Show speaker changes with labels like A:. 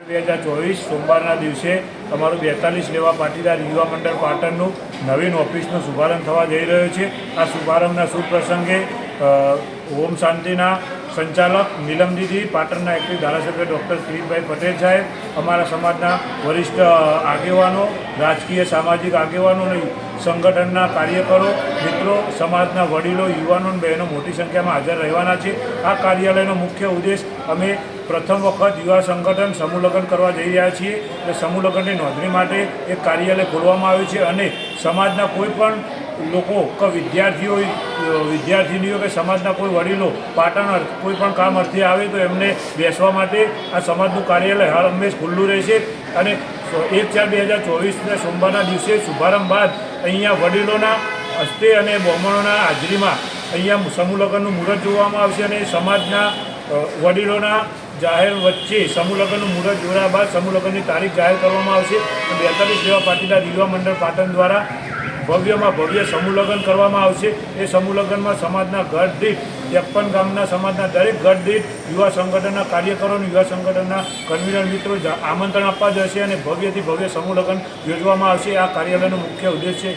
A: 2024 સોમવારના દિવસે અમારું 42 લેવા પાટીદાર યુવા મંડળ પાટણનું નવીન ઓફિસનો શુભારંભ થવા જઈ રહ્યો છે। આ શુભારંભના શુભ પ્રસંગે ઓમ શાંતિના સંચાલક નીલમ દીદી, પાટણના એક્ટિવ ધારાસભ્ય ડૉક્ટર કિરીટભાઈ પટેલ સાહેબ, અમારા સમાજના વરિષ્ઠ આગેવાનો, રાજકીય સામાજિક આગેવાનો અને સંગઠનના કાર્યકરો, મિત્રો, સમાજના વડીલો, યુવાનો અને બહેનો મોટી સંખ્યામાં હાજર રહેવાના છે। આ કાર્યાલયનો મુખ્ય ઉદ્દેશ અમે પ્રથમ વખત યુવા સંગઠન સમૂહ લગ્ન કરવા જઈ રહ્યા છીએ। એટલે સમૂહ લગ્નની નોંધણી માટે એક કાર્યાલય ખોલવામાં આવ્યું છે અને સમાજના કોઈ પણ લોકો કે વિદ્યાર્થીનીઓ કે સમાજના કોઈ વડીલો પાટણ કોઈ પણ કામ અર્થે આવે તો એમને બેસવા માટે આ સમાજનું કાર્યાલય હર હંમેશ ખુલ્લું રહેશે। અને 1/4/2024 સોમવારના દિવસે શુભારંભ બાદ અહીંયા વડીલોના હસ્તે અને બ્રાહ્મણોના હાજરીમાં અહીંયા સમૂહ લગ્નનું મુહૂર્ત જોવામાં આવશે અને સમાજના વડીલોના જાહેર વચ્ચે સમૂહ લગ્નનું મુહૂર્ત જોડ્યા બાદ સમૂહ લગ્નની તારીખ જાહેર કરવામાં આવશે। 42 લેવા પાટીદાર યુવા મંડળ પાટણ દ્વારા ભવ્યમાં ભવ્ય સમૂહ લગ્ન કરવામાં આવશે। એ સમૂહ લગ્નમાં સમાજના ઘર દીઠ 53 ગામના સમાજના દરેક ઘર દીઠ યુવા સંગઠનના કાર્યકરો અને યુવા સંગઠનના કન્વીનર મિત્રો આમંત્રણ આપવા જશે અને ભવ્યથી ભવ્ય સમૂહ લગ્ન યોજવામાં આવશે। આ કાર્યાલયનો મુખ્ય ઉદ્દેશ છે।